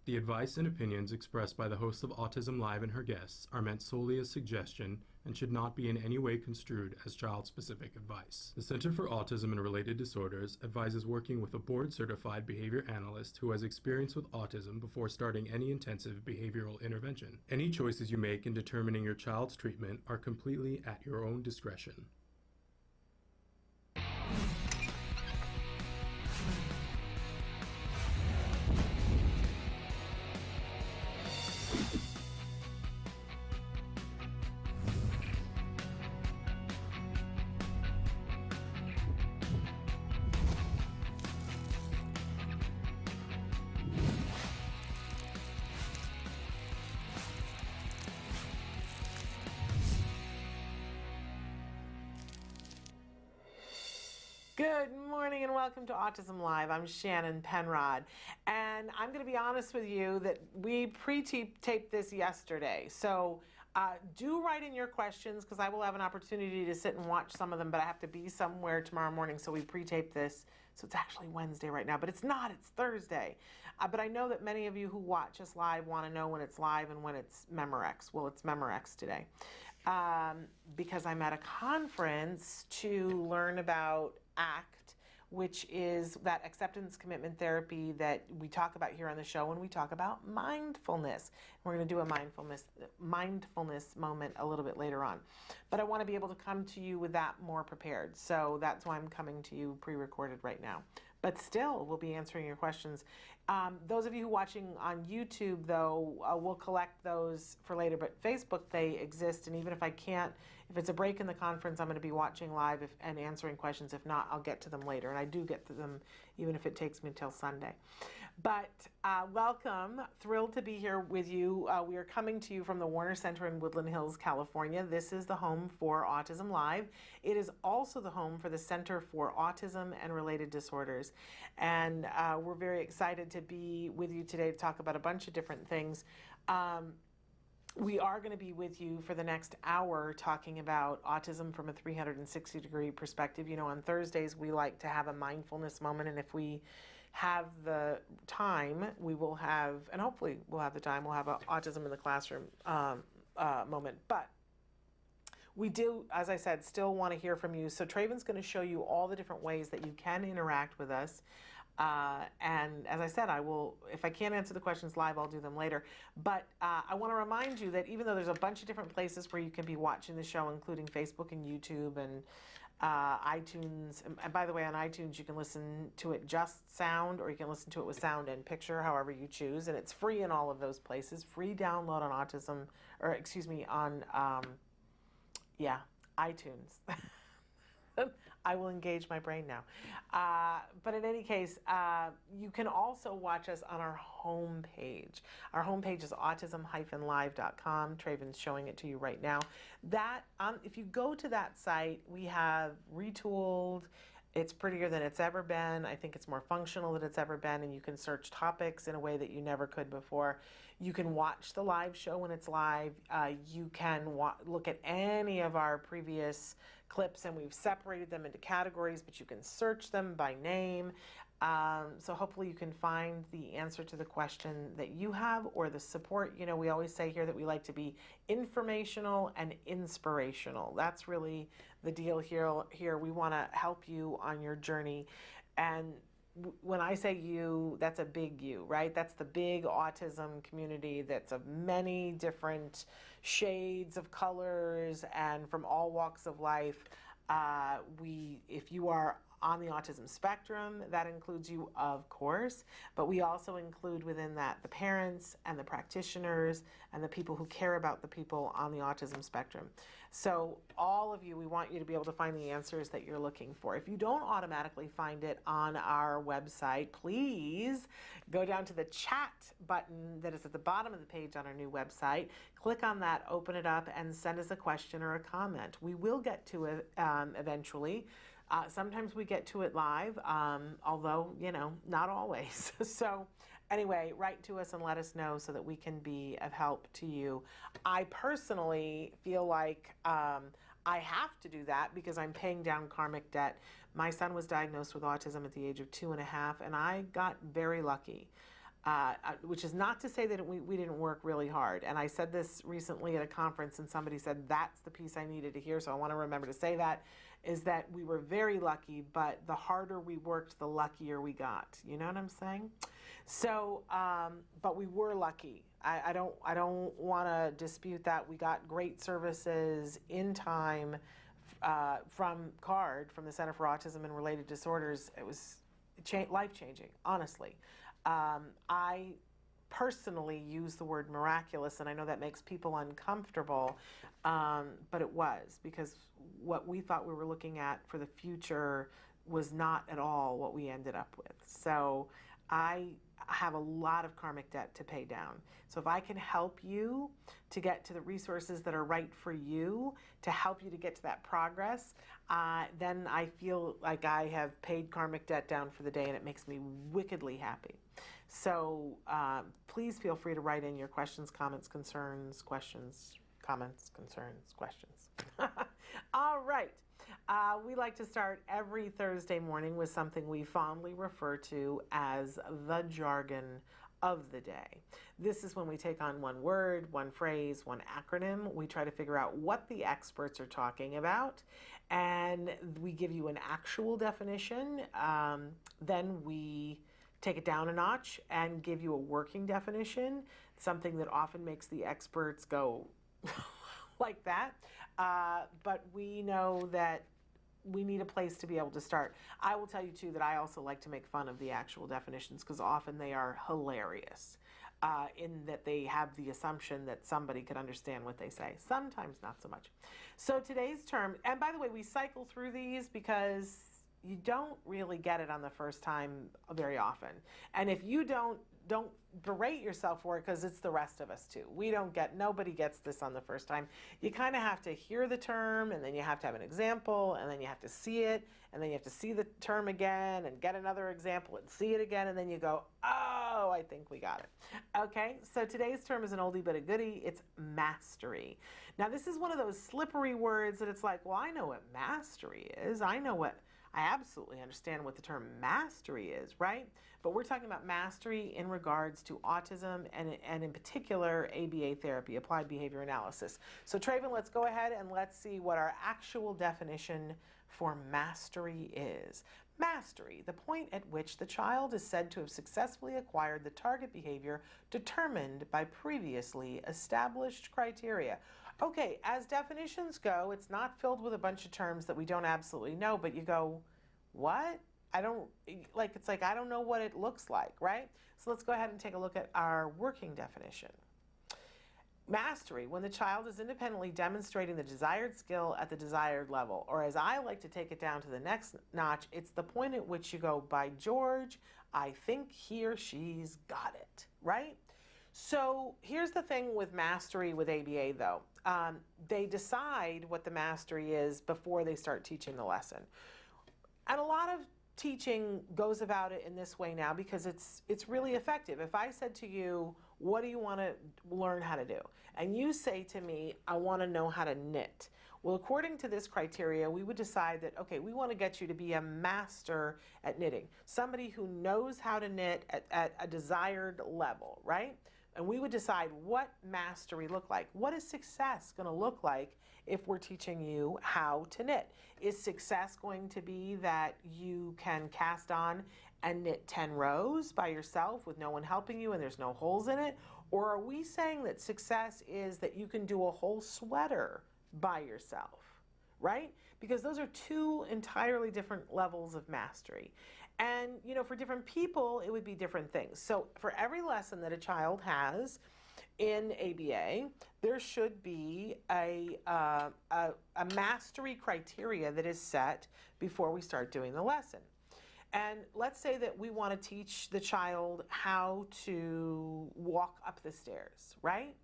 The advice and opinions expressed by the host of Autism Live and her guests are meant solely as suggestion and should not be in any way construed as child-specific advice. The Center for Autism and Related Disorders advises working with a board-certified behavior analyst who has experience with autism before starting any intensive behavioral intervention. Any choices you make in determining your child's treatment are completely at your own discretion. Good morning and welcome to Autism Live. I'm Shannon Penrod, and I'm going to be honest with you that we pre-taped this yesterday. So do write in your questions because I will have an opportunity to sit and watch some of them, but I have to be somewhere tomorrow morning, so we pre-taped this. So it's actually Wednesday right now, but it's not, it's Thursday. But I know that many of you who watch us live want to know when it's live and when it's Memorex. Well, it's Memorex today because I'm at a conference to learn about ACT, which is that acceptance commitment therapy that we talk about here on the show when we talk about mindfulness. We're going to do a mindfulness moment a little bit later on. But I want to be able to come to you with that more prepared. So that's why I'm coming to you pre-recorded right now. But still, we'll be answering your questions. Those of you watching on YouTube, though, we'll collect those for later. But Facebook, they exist. And even if I can't, if it's a break in the conference, I'm going to be watching live and answering questions. If not, I'll get to them later. And I do get to them, even if it takes me until Sunday. But welcome. Thrilled to be here with you. We are coming to you from the Warner Center in Woodland Hills, California. This is the home for Autism Live. It is also the home for the Center for Autism and Related Disorders. And we're very excited to be with you today to talk about a bunch of different things. We are going to be with you for the next hour talking about autism from a 360-degree perspective. You know, on Thursdays, we like to have a mindfulness moment, and if we have the time, we will have, and hopefully we'll have the time, we'll have an autism in the classroom moment. But we do, as I said, still want to hear from you. So Traven's going to show you all the different ways that you can interact with us. And as I said, I will, if I can't answer the questions live, I'll do them later. But I want to remind you that even though there's a bunch of different places where you can be watching the show, including Facebook and YouTube and iTunes. And by the way, on iTunes, you can listen to it just sound, or you can listen to it with sound and picture, however you choose. And it's free in all of those places. Free download on autism, or excuse me, on, iTunes. I will engage my brain now. But in any case, you can also watch us on our homepage. Our homepage is autism-live.com. Traven's showing it to you right now. That if you go to that site, we have retooled. It's prettier than it's ever been. I think it's more functional than it's ever been, and you can search topics in a way that you never could before. You can watch the live show when it's live. You can look at any of our previous clips, and we've separated them into categories, but you can search them by name. So hopefully you can find the answer to the question that you have, or the support. You know, we always say here that we like to be informational and inspirational. That's really the deal here. We want to help you on your journey. And when I say you, that's a big you, right? That's the big autism community that's of many different shades of colors and from all walks of life. If you are on the autism spectrum, that includes you, of course, but we also include within that the parents and the practitioners and the people who care about the people on the autism spectrum. So all of you, we want you to be able to find the answers that you're looking for. If you don't automatically find it on our website, please go down to the chat button that is at the bottom of the page on our new website. Click on that, open it up, and send us a question or a comment. We will get to it eventually. Sometimes we get to it live, although, you know, not always. So anyway, write to us and let us know so that we can be of help to you. I personally feel like I have to do that because I'm paying down karmic debt. My son was diagnosed with autism at the age of 2.5, and I got very lucky. which is not to say that we didn't work really hard. And I said this recently at a conference, and somebody said that's the piece I needed to hear, so I want to remember to say that, is that we were very lucky, but the harder we worked, the luckier we got. You know what I'm saying? So, but we were lucky. I don't want to dispute that. We got great services in time from CARD, from the Center for Autism and Related Disorders. It was life-changing, honestly. I personally use the word miraculous, and I know that makes people uncomfortable, but it was, because what we thought we were looking at for the future was not at all what we ended up with. So I have a lot of karmic debt to pay down. So if I can help you to get to the resources that are right for you, to help you to get to that progress, then I feel like I have paid karmic debt down for the day, and it makes me wickedly happy. So please feel free to write in your questions, comments, concerns, questions, comments, concerns, questions. All right. We like to start every Thursday morning with something we fondly refer to as the jargon of the day. This is when we take on one word, one phrase, one acronym. We try to figure out what the experts are talking about, and we give you an actual definition. Then we take it down a notch and give you a working definition, something that often makes the experts go like that. But we know that we need a place to be able to start. I will tell you too that I also like to make fun of the actual definitions, because often they are hilarious in that they have the assumption that somebody could understand what they say. Sometimes not so much. So today's term, and by the way, we cycle through these because you don't really get it on the first time very often. And if you don't berate yourself for it, because it's the rest of us too. Nobody gets this on the first time. You kind of have to hear the term, and then you have to have an example, and then you have to see it, and then you have to see the term again and get another example and see it again, and then you go, oh, I think we got it. Okay, so today's term is an oldie but a goodie. It's mastery. Now this is one of those slippery words that it's like, well, I know what mastery is. I absolutely understand what the term mastery is, right? But we're talking about mastery in regards to autism and in particular ABA therapy, applied behavior analysis. So Traven, let's go ahead and let's see what our actual definition for mastery is. Mastery, the point at which the child is said to have successfully acquired the target behavior determined by previously established criteria. Okay, as definitions go, it's not filled with a bunch of terms that we don't absolutely know, but you go, what? I don't know what it looks like, right? So let's go ahead and take a look at our working definition. Mastery, when the child is independently demonstrating the desired skill at the desired level, or as I like to take it down to the next notch, it's the point at which you go, by George, I think he or she's got it, right? So here's the thing with mastery with ABA though. They decide what the mastery is before they start teaching the lesson. And a lot of teaching goes about it in this way now because it's really effective. If I said to you, what do you want to learn how to do? And you say to me, I want to know how to knit. Well, according to this criteria, we would decide that, okay, we want to get you to be a master at knitting, somebody who knows how to knit at a desired level, right? And we would decide what mastery look like. What is success going to look like if we're teaching you how to knit? Is success going to be that you can cast on and knit 10 rows by yourself with no one helping you and there's no holes in it? Or are we saying that success is that you can do a whole sweater by yourself, right? Because those are two entirely different levels of mastery. And, you know, for different people, it would be different things. So for every lesson that a child has in ABA, there should be a mastery criteria that is set before we start doing the lesson. And let's say that we want to teach the child how to walk up the stairs, right?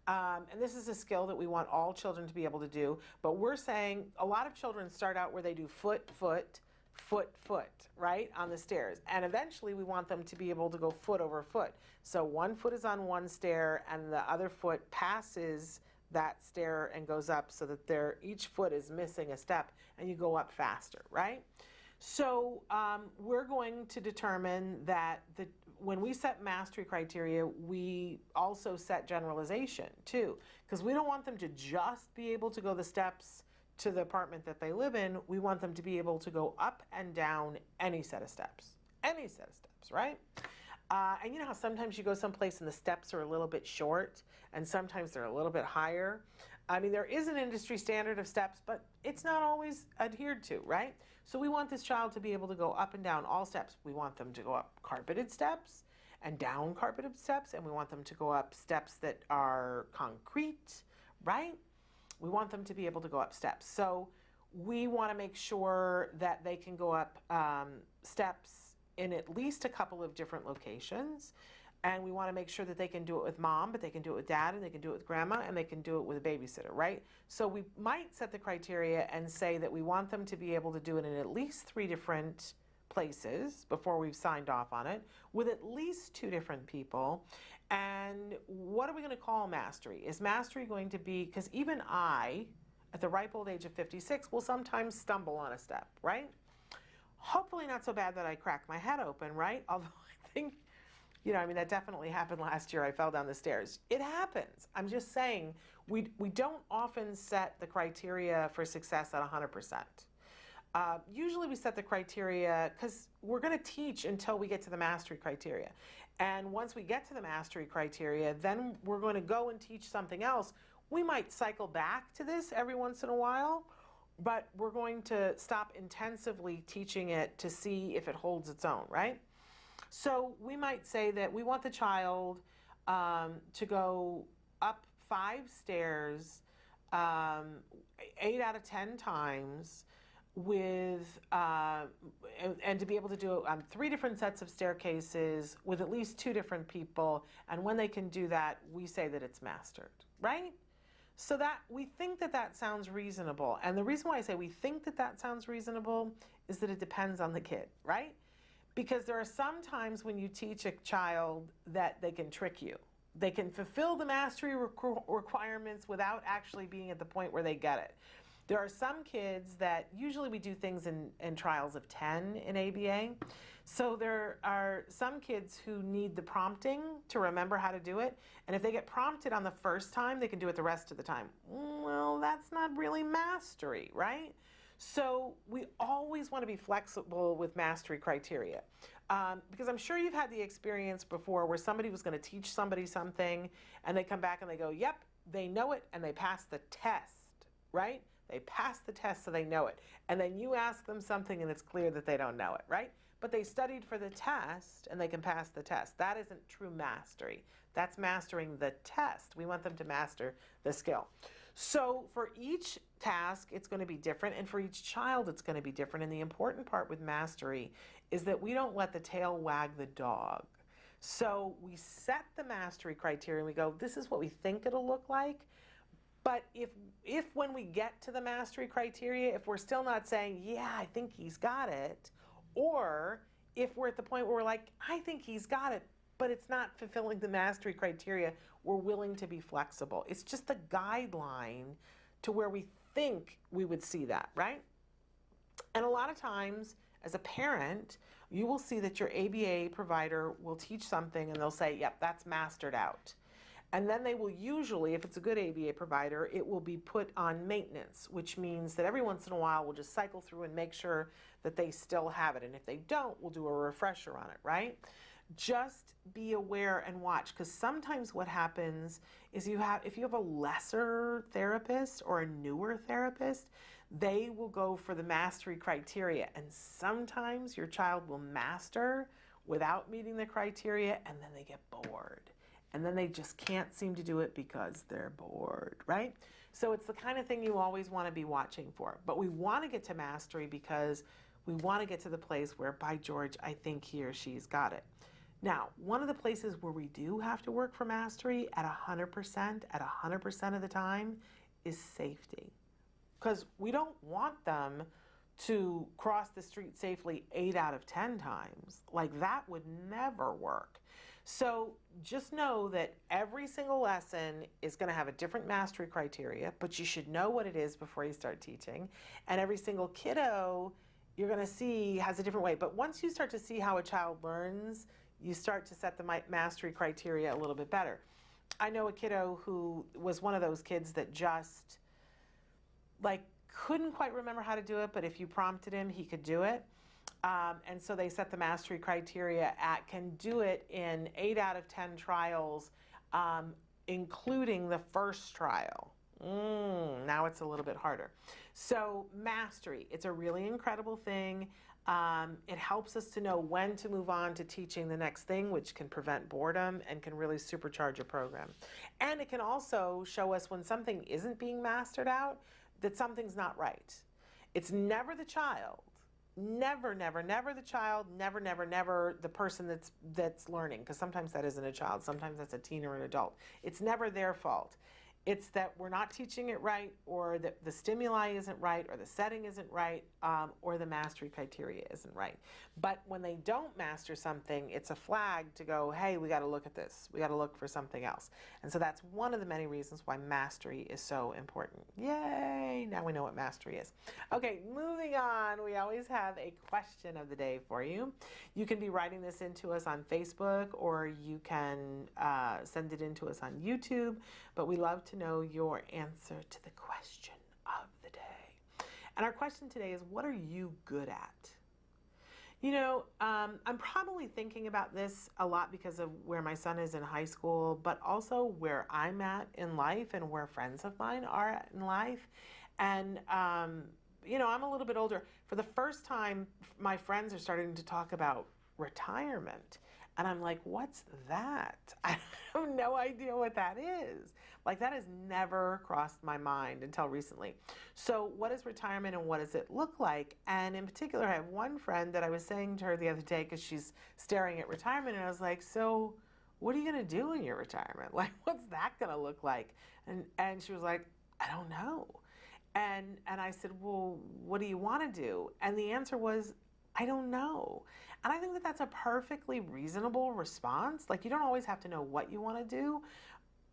And this is a skill that we want all children to be able to do. But we're saying a lot of children start out where they do foot, foot, foot, foot, right, on the stairs. And eventually we want them to be able to go foot over foot. So one foot is on one stair and the other foot passes that stair and goes up so that each foot is missing a step and you go up faster, right? So we're going to determine that when we set mastery criteria, we also set generalization too, because we don't want them to just be able to go the steps to the apartment that they live in. We want them to be able to go up and down any set of steps, right? And you know how sometimes you go someplace and the steps are a little bit short and sometimes they're a little bit higher? I mean, there is an industry standard of steps, but it's not always adhered to, right? So we want this child to be able to go up and down all steps. We want them to go up carpeted steps and down carpeted steps, and we want them to go up steps that are concrete, right? We want them to be able to go up steps. So we want to make sure that they can go up steps in at least a couple of different locations. And we want to make sure that they can do it with mom, but they can do it with dad, and they can do it with grandma, and they can do it with a babysitter, right? So we might set the criteria and say that we want them to be able to do it in at least 3 different places before we've signed off on it, with at least 2 different people. And what are we going to call mastery? Is mastery going to be, because even I, at the ripe old age of 56, will sometimes stumble on a step, right? Hopefully not so bad that I crack my head open, right? Although I think, you know, I mean, that definitely happened last year. I fell down the stairs. It happens. I'm just saying we don't often set the criteria for success at 100%. Usually we set the criteria because we're going to teach until we get to the mastery criteria. And once we get to the mastery criteria, then we're going to go and teach something else. We might cycle back to this every once in a while, but we're going to stop intensively teaching it to see if it holds its own, right? So we might say that we want the child to go up 5 stairs 8 out of 10 times with and to be able to do it on 3 different sets of staircases with at least 2 different people. And when they can do that, we say that it's mastered, right? So that we think that that sounds reasonable. And the reason why I say we think that that sounds reasonable is that it depends on the kid, right? Because there are some times when you teach a child that they can trick you. They can fulfill the mastery requirements without actually being at the point where they get it. There are some kids that usually we do things in trials of 10 in ABA. So there are some kids who need the prompting to remember how to do it. And if they get prompted on the first time, they can do it the rest of the time. Well, that's not really mastery, right? So we always want to be flexible with mastery criteria. Because I'm sure you've had the experience before where somebody was going to teach somebody something and they come back and they go, yep, they know it, and they pass the test, right? They pass the test so they know it. And then you ask them something and it's clear that they don't know it, right? But they studied for the test and they can pass the test. That isn't true mastery. That's mastering the test. We want them to master the skill. So for each task, it's going to be different, and for each child, it's going to be different. And the important part with mastery is that we don't let the tail wag the dog. So we set the mastery criteria and we go, this is what we think it'll look like. But if when we get to the mastery criteria, if we're still not saying, yeah, I think he's got it, or if we're at the point where we're like, I think he's got it, but it's not fulfilling the mastery criteria, we're willing to be flexible. It's just a guideline to where we think we would see that, right? And a lot of times, as a parent, you will see that your ABA provider will teach something and they'll say, yep, that's mastered out. And then they will usually, if it's a good ABA provider, it will be put on maintenance, which means that every once in a while we'll just cycle through and make sure that they still have it. And if they don't, we'll do a refresher on it, right? Just be aware and watch, because sometimes what happens is if you have a lesser therapist or a newer therapist, they will go for the mastery criteria. And sometimes your child will master without meeting the criteria, and then they get bored. And then they just can't seem to do it because they're bored, right? So it's the kind of thing you always want to be watching for. But we want to get to mastery because we want to get to the place where, by George, I think he or she's got it. Now, one of the places where we do have to work for mastery at 100% of the time is safety. Because we don't want them to cross the street safely 8 out of 10 times. Like, that would never work. So just know that every single lesson is going to have a different mastery criteria, but you should know what it is before you start teaching. And every single kiddo you're going to see has a different way. But once you start to see how a child learns, you start to set the mastery criteria a little bit better. I know a kiddo who was one of those kids that just like couldn't quite remember how to do it, but if you prompted him, he could do it. And so they set the mastery criteria at can do it in 8 out of 10 trials, including the first trial. Now it's a little bit harder. So mastery, it's a really incredible thing. It helps us to know when to move on to teaching the next thing, which can prevent boredom and can really supercharge a program. And it can also show us when something isn't being mastered out, that something's not right. It's never the child. Never, never, never the child, never, never, never the person that's learning, because sometimes that isn't a child, sometimes that's a teen or an adult. It's never their fault. It's that we're not teaching it right, or that the stimuli isn't right, or the setting isn't right, or the mastery criteria isn't right. But when they don't master something, it's a flag to go, hey, we got to look at this. We got to look for something else. And so that's one of the many reasons why mastery is so important. Yay! Now we know what mastery is. Okay, moving on. We always have a question of the day for you. You can be writing this into us on Facebook, or you can send it into us on YouTube. But we love to know your answer to the question of the day. And our question today is, what are you good at? You know, I'm probably thinking about this a lot because of where my son is in high school, but also where I'm at in life and where friends of mine are at in life. And, you know, I'm a little bit older. For the first time, my friends are starting to talk about retirement. And I'm like, what's that? I have no idea what that is. Like, that has never crossed my mind until recently. So what is retirement and what does it look like? And in particular, I have one friend that I was saying to her the other day, because she's staring at retirement, and I was like, so what are you going to do in your retirement? Like, what's that going to look like? And she was like, I don't know. And I said, well, what do you want to do? And the answer was, I don't know. And I think that that's a perfectly reasonable response. Like, you don't always have to know what you want to do.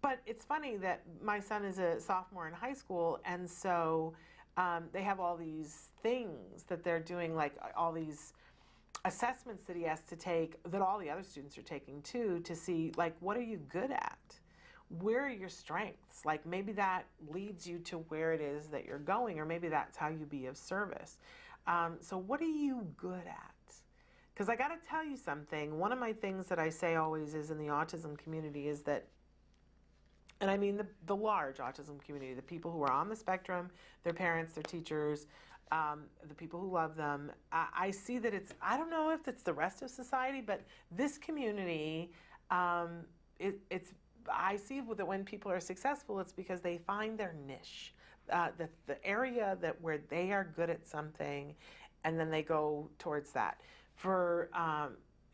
But it's funny that my son is a sophomore in high school, and so they have all these things that they're doing, like all these assessments that he has to take, that all the other students are taking too, to see, like, what are you good at? Where are your strengths? Like, maybe that leads you to where it is that you're going, or maybe that's how you be of service. So what are you good at? Because I got to tell you something. One of my things that I say always is in the autism community is that, and I mean the large autism community, the people who are on the spectrum, their parents, their teachers, the people who love them, I see that it's, I don't know if it's the rest of society, but this community, it's, I see that when people are successful, it's because they find their niche, the area that where they are good at something, and then they go towards that. For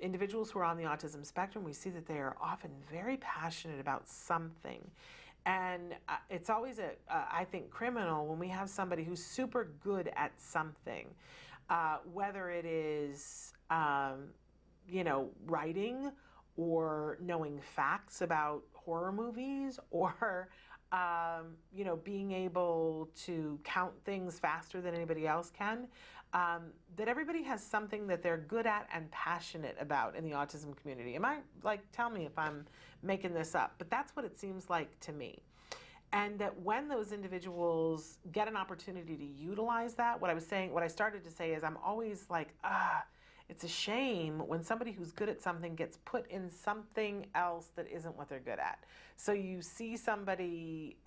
individuals who are on the autism spectrum, we see that they are often very passionate about something. And it's always, I think, criminal when we have somebody who's super good at something, whether it is, you know, writing, or knowing facts about horror movies, or, you know, being able to count things faster than anybody else can. That everybody has something that they're good at and passionate about in the autism community. Am I, like, tell me if I'm making this up, but that's what it seems like to me. And that when those individuals get an opportunity to utilize that, what I started to say is, I'm always like, it's a shame when somebody who's good at something gets put in something else that isn't what they're good at. So you see somebody,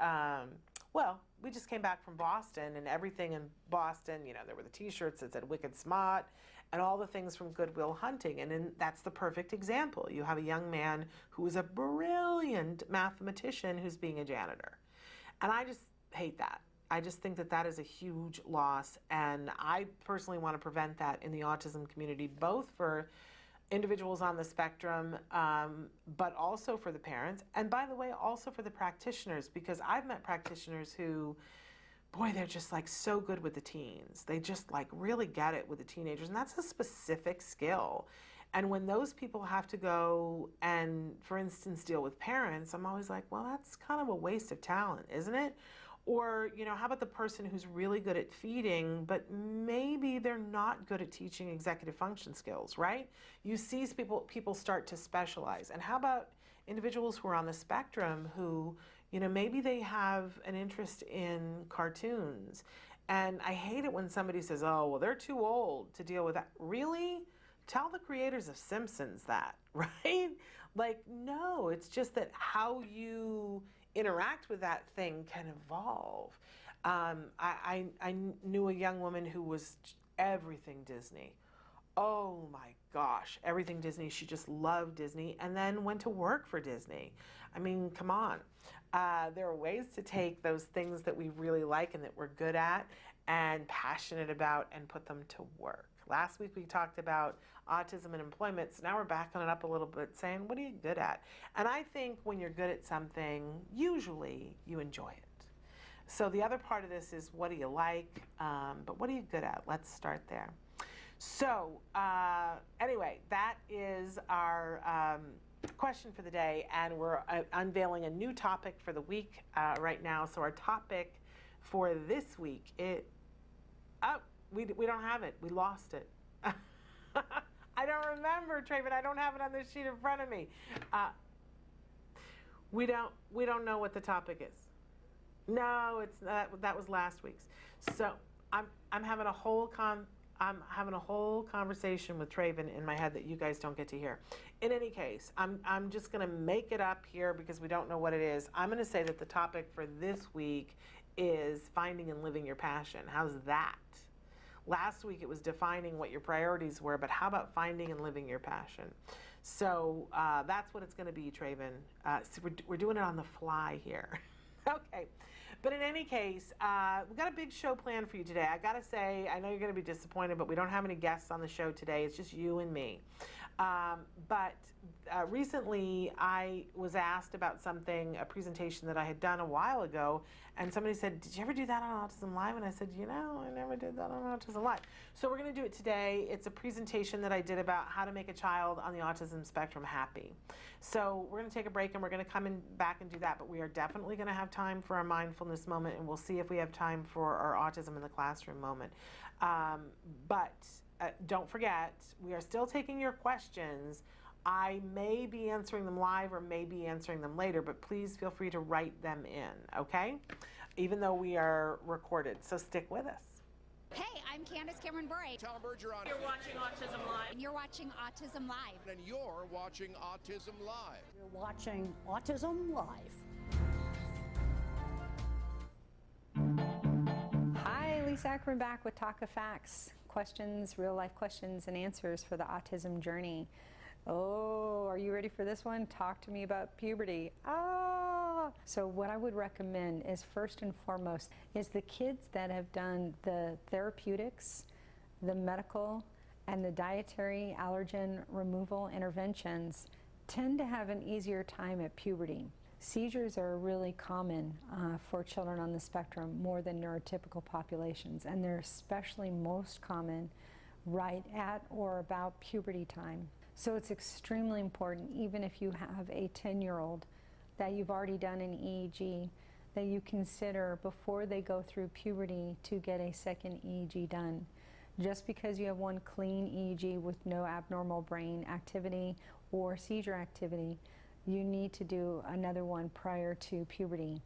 well, we just came back from Boston, and everything in Boston, you know, there were the t-shirts that said Wicked Smart and all the things from Good Will Hunting. And that's the perfect example. You have a young man who is a brilliant mathematician who's being a janitor. And I just hate that. I just think that that is a huge loss. And I personally want to prevent that in the autism community, both for individuals on the spectrum, but also for the parents. And by the way, also for the practitioners, because I've met practitioners who, boy, they're just like so good with the teens. They just like really get it with the teenagers. And that's a specific skill. And when those people have to go and, for instance, deal with parents, I'm always like, well, that's kind of a waste of talent, isn't it? Or, how about the person who's really good at feeding, but maybe they're not good at teaching executive function skills, right? You see people start to specialize. And how about individuals who are on the spectrum who, maybe they have an interest in cartoons. And I hate it when somebody says, oh, well, they're too old to deal with that. Really? Tell the creators of Simpsons that, right? Like, no, it's just that how you interact with that thing can evolve. I knew a young woman who was everything Disney. Oh my gosh, everything Disney. She just loved Disney and then went to work for Disney. I mean, come on. There are ways to take those things that we really like and that we're good at and passionate about and put them to work. Last week we talked about autism and employment, so now we're backing it up a little bit, saying, what are you good at? And I think when you're good at something, usually you enjoy it. So the other part of this is, what do you like? But what are you good at? Let's start there. So anyway, that is our question for the day, and we're unveiling a new topic for the week right now. So our topic for this week, we don't have it. We lost it. I don't remember, Traven. I don't have it on this sheet in front of me. We don't know what the topic is. No, it's that was last week's. So I'm having a whole conversation with Traven in my head that you guys don't get to hear. In any case, I'm just going to make it up here because we don't know what it is. I'm going to say that the topic for this week is finding and living your passion. How's that? Last week it was defining what your priorities were, but how about finding and living your passion? So that's what it's going to be, Traven. So we're doing it on the fly here. Okay. But in any case, we've got a big show planned for you today. I got to say, I know you're going to be disappointed, but we don't have any guests on the show today. It's just you and me. But recently I was asked about something, a presentation that I had done a while ago, and somebody said, did you ever do that on Autism Live? And I said, I never did that on Autism Live. So we're going to do it today. It's a presentation that I did about how to make a child on the autism spectrum happy. So we're going to take a break and we're going to come back and do that, but we are definitely going to have time for our mindfulness moment, and we'll see if we have time for our autism in the classroom moment. But don't forget, we are still taking your questions. I may be answering them live or may be answering them later, but please feel free to write them in, okay? Even though we are recorded, so stick with us. Hey, I'm Candace Cameron Bray. Tom Bergeron. You're watching Autism Live. And you're watching Autism Live. And you're watching Autism Live. You're watching Autism Live. Hi, Lisa Ackerman back with Talk of Facts. Questions, real life questions and answers for the autism journey. Oh, are you ready for this one? Talk to me about puberty. So what I would recommend is, first and foremost, is the kids that have done the therapeutics, the medical, and the dietary allergen removal interventions tend to have an easier time at puberty. Seizures are really common for children on the spectrum, more than neurotypical populations, and they're especially most common right at or about puberty time. So it's extremely important, even if you have a 10-year-old, that you've already done an EEG, that you consider before they go through puberty to get a second EEG done. Just because you have one clean EEG with no abnormal brain activity or seizure activity, you need to do another one prior to puberty.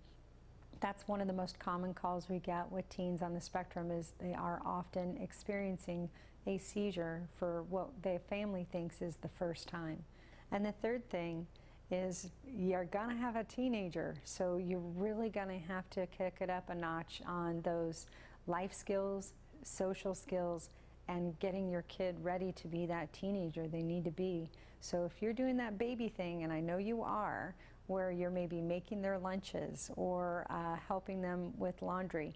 That's one of the most common calls we get with teens on the spectrum, is they are often experiencing a seizure for what their family thinks is the first time. And the third thing is, you're gonna have a teenager, so you're really gonna have to kick it up a notch on those life skills, social skills, and getting your kid ready to be that teenager they need to be. So if you're doing that baby thing, and I know you are, where you're maybe making their lunches or helping them with laundry,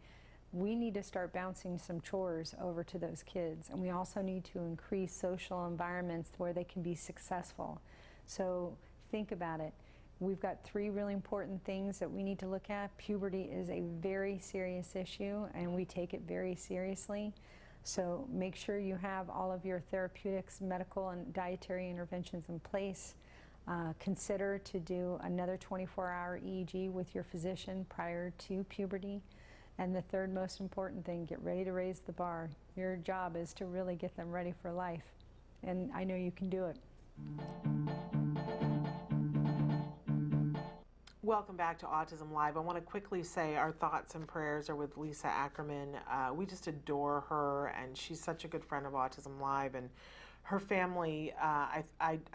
we need to start bouncing some chores over to those kids. And we also need to increase social environments where they can be successful. So think about it. We've got 3 really important things that we need to look at. Puberty is a very serious issue, and we take it very seriously. So make sure you have all of your therapeutics, medical, and dietary interventions in place. Consider to do another 24-hour EEG with your physician prior to puberty. And the third most important thing, get ready to raise the bar. Your job is to really get them ready for life. And I know you can do it. Welcome back to Autism Live. I want to quickly say our thoughts and prayers are with Lisa Ackerman. We just adore her, and she's such a good friend of Autism Live. And her family, I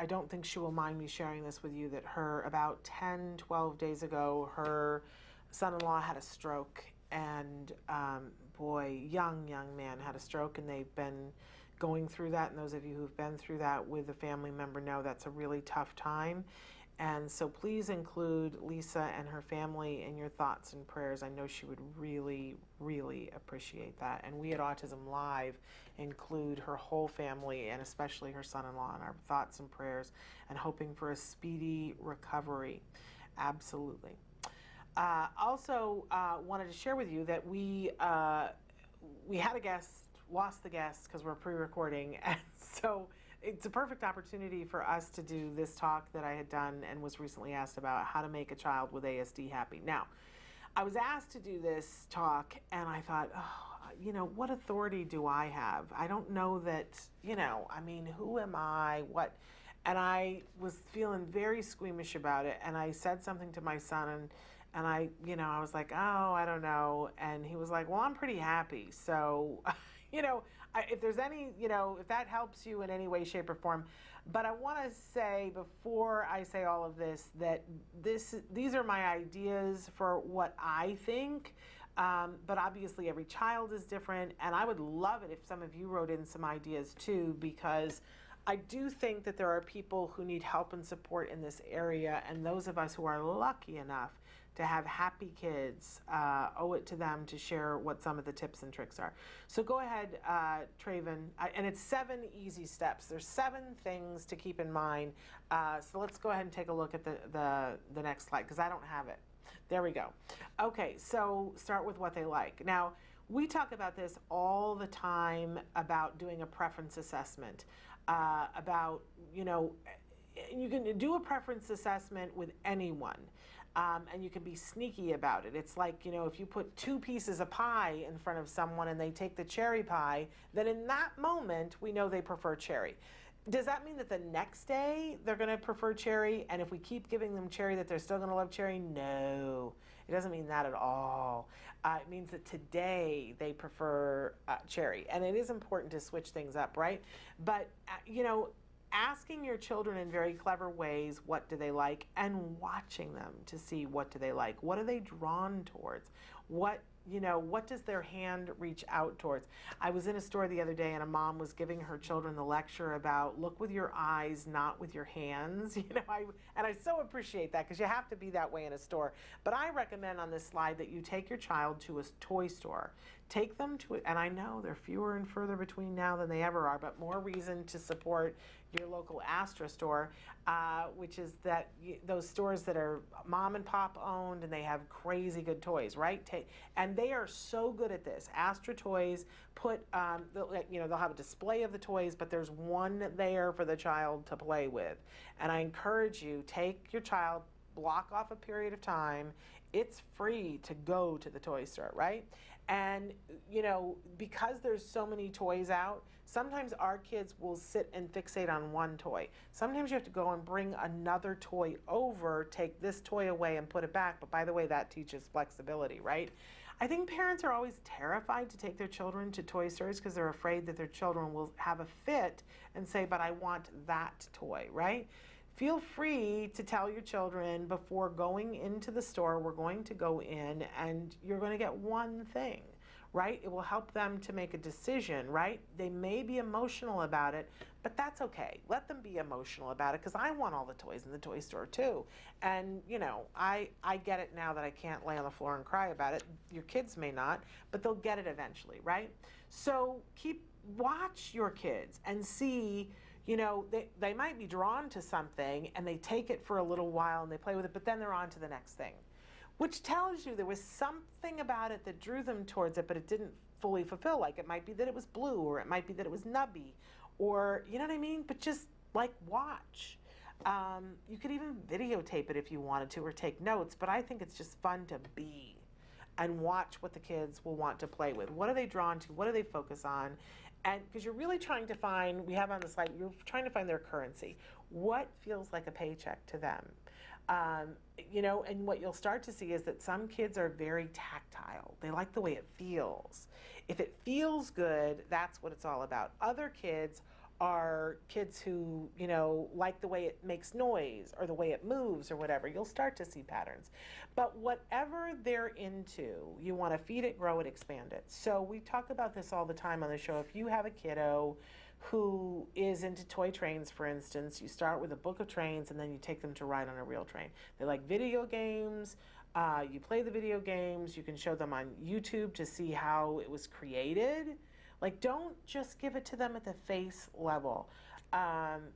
don't think she will mind me sharing this with you, that about 10, 12 days ago, her son-in-law had a stroke. And boy, young man had a stroke, and they've been going through that. And those of you who've been through that with a family member know that's a really tough time. And so please include Lisa and her family in your thoughts and prayers. I know she would really, really appreciate that. And we at Autism Live include her whole family and especially her son-in-law in our thoughts and prayers, and hoping for a speedy recovery. Absolutely. Also wanted to share with you that we had a guest, lost the guest because we're pre-recording, and so it's a perfect opportunity for us to do this talk that I had done and was recently asked about, how to make a child with ASD happy. Now, I was asked to do this talk, and I thought, oh, what authority do I have? I don't know that, I mean, who am I? What? And I was feeling very squeamish about it, and I said something to my son, and I was like, oh, I don't know. And he was like, well, I'm pretty happy. So, if there's any, if that helps you in any way, shape, or form. But I want to say, before I say all of this, that these are my ideas for what I think. But obviously every child is different. And I would love it if some of you wrote in some ideas too, because I do think that there are people who need help and support in this area. And those of us who are lucky enough to have happy kids, owe it to them to share what some of the tips and tricks are. So go ahead, Traven, and it's 7 easy steps. There's 7 things to keep in mind. So let's go ahead and take a look at the next slide, because I don't have it. There we go. Okay, so start with what they like. Now, we talk about this all the time about doing a preference assessment, about, you can do a preference assessment with anyone. And you can be sneaky about it. It's like, if you put 2 pieces of pie in front of someone and they take the cherry pie, then in that moment, we know they prefer cherry. Does that mean that the next day they're going to prefer cherry? And if we keep giving them cherry, that they're still going to love cherry? No, it doesn't mean that at all. It means that today they prefer cherry. And it is important to switch things up, right? But, asking your children in very clever ways, what do they like, and watching them to see what do they like. What are they drawn towards? What does their hand reach out towards? I was in a store the other day, and a mom was giving her children the lecture about look with your eyes, not with your hands. And I so appreciate that, because you have to be that way in a store. But I recommend on this slide that you take your child to a toy store. Take them to it, and I know they're fewer and further between now than they ever are, but more reason to support your local Astra store, which is those stores that are mom and pop owned, and they have crazy good toys, right? And they are so good at this. Astra Toys they'll have a display of the toys, but there's one there for the child to play with. And I encourage you, take your child, block off a period of time. It's free to go to the toy store, right? And, because there's so many toys out, sometimes our kids will sit and fixate on one toy. Sometimes you have to go and bring another toy over, take this toy away and put it back. But by the way, that teaches flexibility, right? I think parents are always terrified to take their children to toy stores because they're afraid that their children will have a fit and say, but I want that toy, right? Feel free to tell your children before going into the store, we're going to go in and you're going to get one thing, right? It will help them to make a decision, right? They may be emotional about it, but that's okay. Let them be emotional about it, because I want all the toys in the toy store too. And, I get it now that I can't lay on the floor and cry about it. Your kids may not, but they'll get it eventually, right? So watch your kids and see, they might be drawn to something and they take it for a little while and they play with it, but then they're on to the next thing, which tells you there was something about it that drew them towards it, but it didn't fully fulfill. Like it might be that it was blue, or it might be that it was nubby, or you know what I mean? But just watch. You could even videotape it if you wanted to or take notes, but I think it's just fun to be and watch what the kids will want to play with. What are they drawn to? What do they focus on? And because you're really trying to find, we have on the slide, you're trying to find their currency. What feels like a paycheck to them? You know, and what you'll start to see is that some kids are very tactile. They like the way it feels. If it feels good, that's what it's all about. Other kids are kids who, you know, like the way it makes noise or the way it moves or whatever. You'll start to see patterns. But whatever they're into, you want to feed it, grow it, expand it. So we talk about this all the time on the show. If you have a kiddo who is into toy trains, for instance, you start with a book of trains and then you take them to ride on a real train. They like video games. You play the video games. You can show them on YouTube to see how it was created. Like, don't just give it to them at the face level.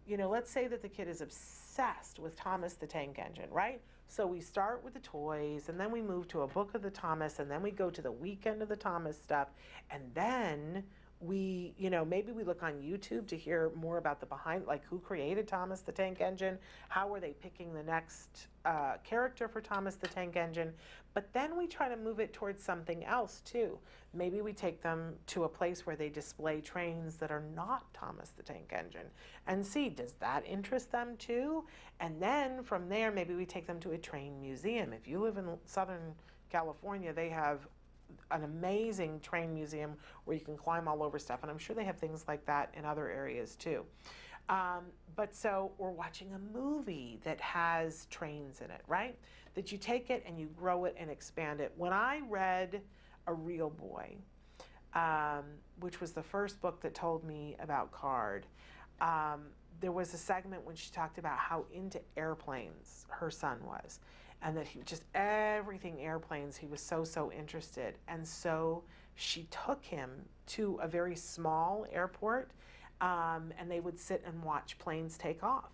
You know, let's say that the kid is obsessed with Thomas the Tank Engine, right? So we start with the toys, and then we move to a book of the Thomas, and then we go to the weekend of the Thomas stuff, and then we, you know, maybe we look on YouTube to hear more about the behind, like who created Thomas the Tank Engine, how are they picking the next character for Thomas the Tank Engine, but then we try to move it towards something else too. Maybe we take them to a place where they display trains that are not Thomas the Tank Engine and see, does that interest them too? And then from there, maybe we take them to a train museum. If you live in Southern California, they have an amazing train museum where you can climb all over stuff, and I'm sure they have things like that in other areas too. But so we're watching a movie that has trains in it, right? That you take it and you grow it and expand it. When I read A Real Boy, which was the first book that told me about Card, there was a segment when she talked about how into airplanes her son was, and that he just everything airplanes, he was so interested. And so she took him to a very small airport, and they would sit and watch planes take off.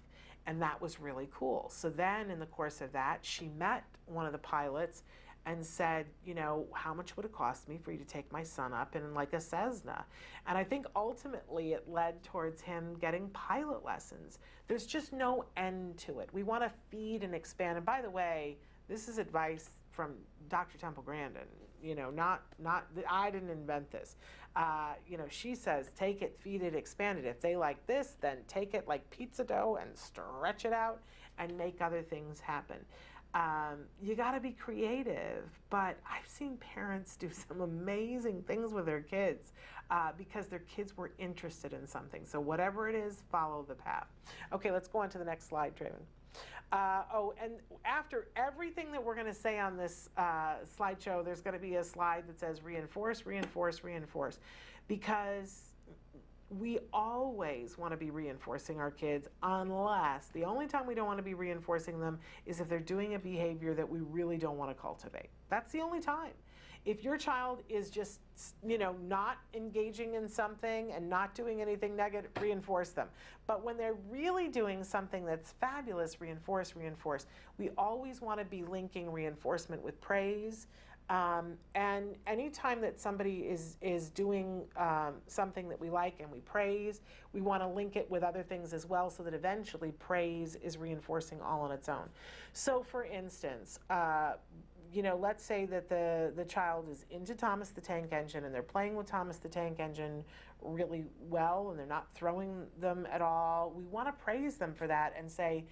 And that was really cool. So then in the course of that, she met one of the pilots and said, you know, how much would it cost me for you to take my son up in like a Cessna? And I think ultimately it led towards him getting pilot lessons. There's just no end to it. We want to feed and expand. And by the way, this is advice from Dr. Temple Grandin. You know, I didn't invent this. You know, she says, take it, feed it, expand it. If they like this, then take it like pizza dough and stretch it out and make other things happen. You got to be creative, but I've seen parents do some amazing things with their kids because their kids were interested in something. So whatever it is, follow the path. Okay, let's go on to the next slide, Traven. And after everything that we're going to say on this slideshow, there's going to be a slide that says reinforce, reinforce, reinforce, because we always want to be reinforcing our kids, unless the only time we don't want to be reinforcing them is if they're doing a behavior that we really don't want to cultivate. That's the only time. If your child is just, you know, not engaging in something and not doing anything negative, reinforce them. But when they're really doing something that's fabulous, reinforce, reinforce. We always want to be linking reinforcement with praise. And anytime that somebody is doing something that we like and we praise, we want to link it with other things as well, so that eventually praise is reinforcing all on its own. So for instance, you know, let's say that the child is into Thomas the Tank Engine and they're playing with Thomas the Tank Engine really well and they're not throwing them at all. We want to praise them for that and say,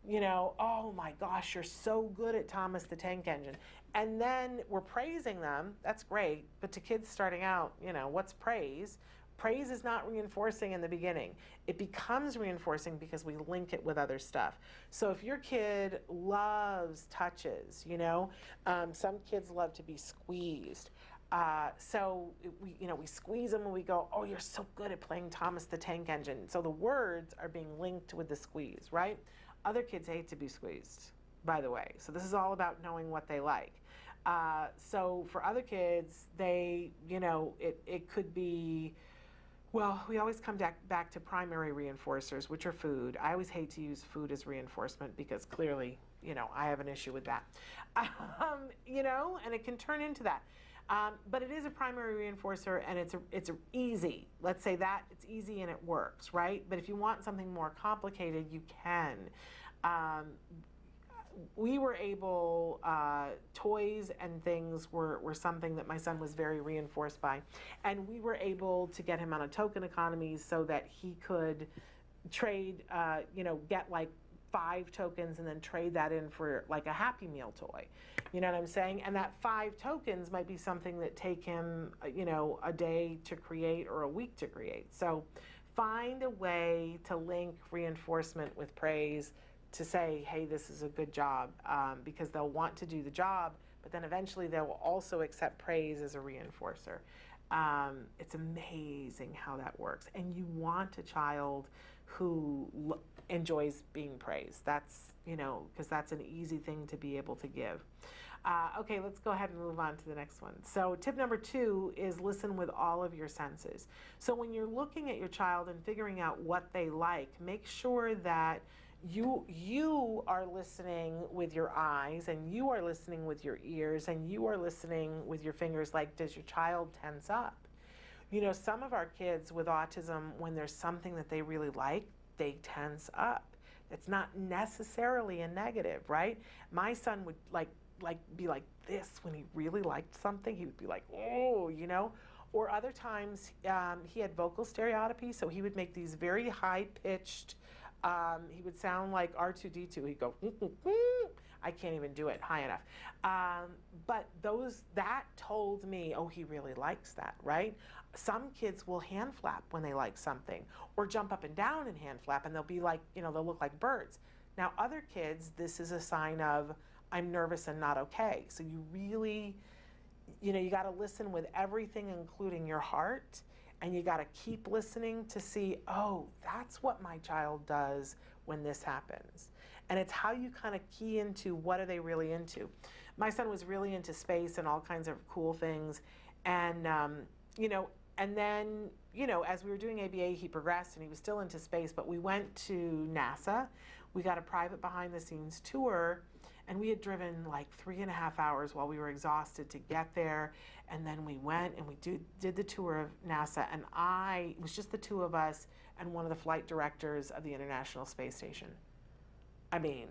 you know, oh my gosh, you're so good at Thomas the Tank Engine. And then we're praising them, that's great, but to kids starting out, you know, what's praise? Praise is not reinforcing in the beginning. It becomes reinforcing because we link it with other stuff. So if your kid loves touches, you know, some kids love to be squeezed. So we squeeze them and we go, oh, you're so good at playing Thomas the Tank Engine. So the words are being linked with the squeeze, right? Other kids hate to be squeezed, by the way. So this is all about knowing what they like. So for other kids, they, you know, it could be, well, we always come back to primary reinforcers, which are food. I always hate to use food as reinforcement because clearly, you know, I have an issue with that. You know, and it can turn into that. But it is a primary reinforcer, and it's easy. Let's say that it's easy and it works, right? But if you want something more complicated, you can. We were able, toys and things were something that my son was very reinforced by. And we were able to get him on a token economy so that he could trade, get like 5 tokens and then trade that in for like a Happy Meal toy. You know what I'm saying? And that 5 tokens might be something that take him, a day to create or a week to create. So find a way to link reinforcement with praise to say, hey, this is a good job, because they'll want to do the job, but then eventually they will also accept praise as a reinforcer. It's amazing how that works. And you want a child who enjoys being praised. That's, because that's an easy thing to be able to give. Okay, let's go ahead and move on to the next one. So tip number 2 is listen with all of your senses. So when you're looking at your child and figuring out what they like, make sure that you are listening with your eyes, and you are listening with your ears, and you are listening with your fingers. Like, does your child tense up? Some of our kids with autism, when there's something that they really like, they tense up. It's not necessarily a negative, right? My son would be like this when he really liked something. He would be like, oh, Or other times he had vocal stereotypy, so he would make these very high-pitched, he would sound like R2-D2. He'd go, I can't even do it high enough. But that told me, oh, he really likes that, right? Some kids will hand flap when they like something, or jump up and down and hand flap, and they'll be like, they'll look like birds. Now, other kids, this is a sign of, I'm nervous and not okay. So you really, you got to listen with everything, including your heart. And you got to keep listening to see, oh, that's what my child does when this happens. And it's how you kind of key into what are they really into. My son was really into space and all kinds of cool things. And, and then, as we were doing ABA, he progressed and he was still into space. But we went to NASA. We got a private behind the scenes tour. And we had driven like 3.5 hours while we were exhausted to get there. And then we went and we did the tour of NASA. And it was just the 2 of us and one of the flight directors of the International Space Station. I mean,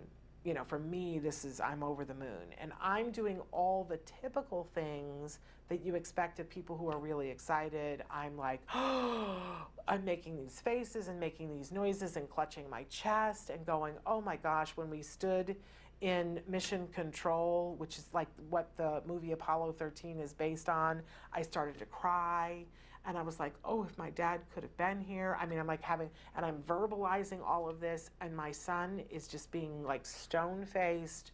for me, I'm over the moon. And I'm doing all the typical things that you expect of people who are really excited. I'm like, I'm making these faces and making these noises and clutching my chest and going, oh my gosh, when we stood in Mission Control, which is like what the movie Apollo 13 is based on, I started to cry. And I was like, oh, if my dad could have been here. I mean, I'm verbalizing all of this, and my son is just being like stone-faced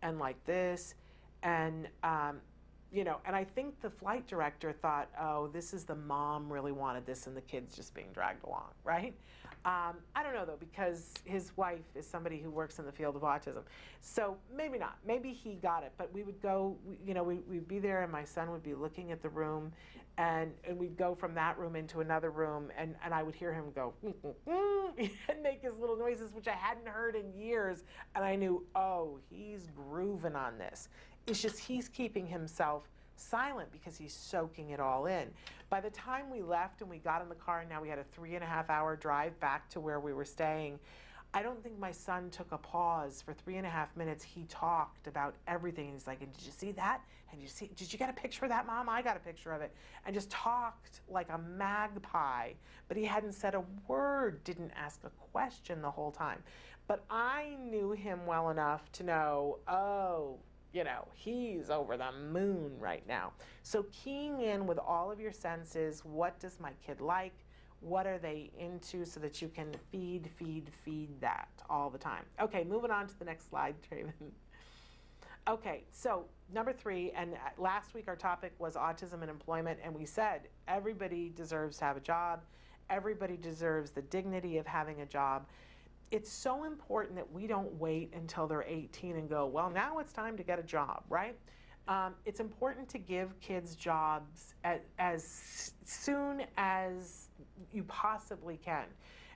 and like this. And, and I think the flight director thought, oh, this is the mom really wanted this and the kid's just being dragged along, right? I don't know, though, because his wife is somebody who works in the field of autism. So maybe not. Maybe he got it. But we would go, we'd be there, and my son would be looking at the room, and we'd go from that room into another room, and I would hear him go, and make his little noises, which I hadn't heard in years. And I knew, oh, he's grooving on this. It's just he's keeping himself silent because he's soaking it all in. By the time we left and we got in the car, and now we had a 3.5 hour drive back to where we were staying, I don't think my son took a pause. For 3.5 minutes, he talked about everything. He's like, and did you see that? And did you get a picture of that, Mom? I got a picture of it. And just talked like a magpie. But he hadn't said a word, didn't ask a question the whole time. But I knew him well enough to know, oh, he's over the moon right now. So keying in with all of your senses, what does my kid like? What are they into, so that you can feed that all the time. Okay, moving on to the next slide, Traven. Okay, so number 3, and last week our topic was autism and employment, and we said everybody deserves to have a job. Everybody deserves the dignity of having a job. It's so important that we don't wait until they're 18 and go, well, now it's time to get a job, right? It's important to give kids jobs as soon as you possibly can.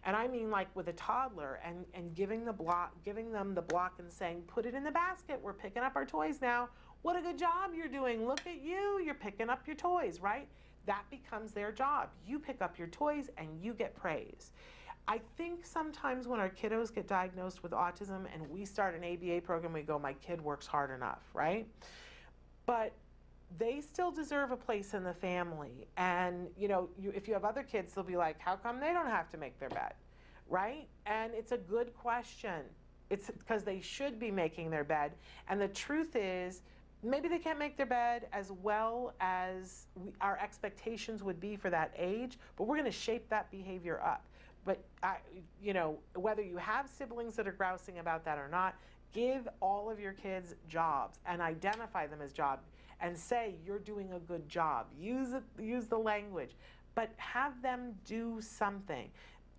And I mean, like with a toddler, and giving them the block and saying, put it in the basket. We're picking up our toys now. What a good job you're doing. Look at you. You're picking up your toys, right? That becomes their job. You pick up your toys and you get praise. I think sometimes when our kiddos get diagnosed with autism and we start an ABA program, we go, my kid works hard enough, right? But they still deserve a place in the family. And, if you have other kids, they'll be like, how come they don't have to make their bed, right? And it's a good question. It's because they should be making their bed. And the truth is, maybe they can't make their bed as well as our expectations would be for that age, but we're going to shape that behavior up. But, whether you have siblings that are grousing about that or not, give all of your kids jobs and identify them as jobs and say, you're doing a good job. Use the language, but have them do something.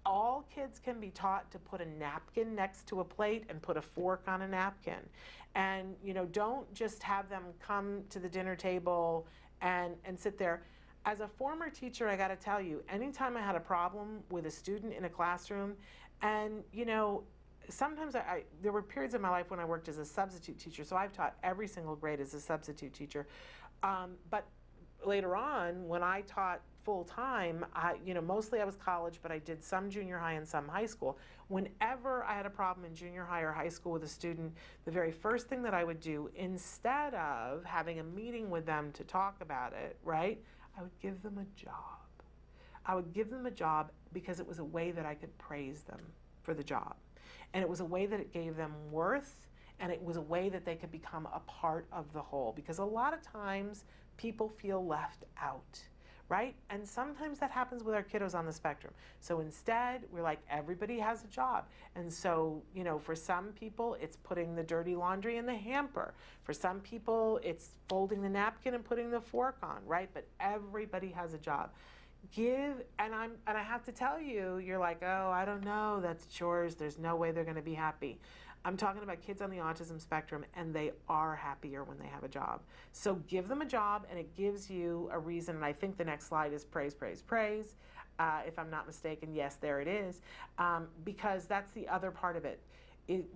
All kids can be taught to put a napkin next to a plate and put a fork on a napkin. And, don't just have them come to the dinner table and sit there. As a former teacher, I got to tell you, anytime I had a problem with a student in a classroom, and, sometimes there were periods in my life when I worked as a substitute teacher, so I've taught every single grade as a substitute teacher. But later on, when I taught full-time, mostly I was college, but I did some junior high and some high school. Whenever I had a problem in junior high or high school with a student, the very first thing that I would do, instead of having a meeting with them to talk about it, right, I would give them a job. I would give them a job because it was a way that I could praise them for the job. And it was a way that it gave them worth, and it was a way that they could become a part of the whole. Because a lot of times, people feel left out, right? And sometimes that happens with our kiddos on the spectrum. So instead, we're like, everybody has a job. And so, for some people, it's putting the dirty laundry in the hamper. For some people, it's folding the napkin and putting the fork on, right? But everybody has a job. And I have to tell you, you're like, oh, I don't know, that's chores, there's no way they're going to be happy. I'm talking about kids on the autism spectrum, and they are happier when they have a job. So give them a job, and it gives you a reason. And I think the next slide is praise, praise, praise. If I'm not mistaken, yes, there it is. Because that's the other part of it.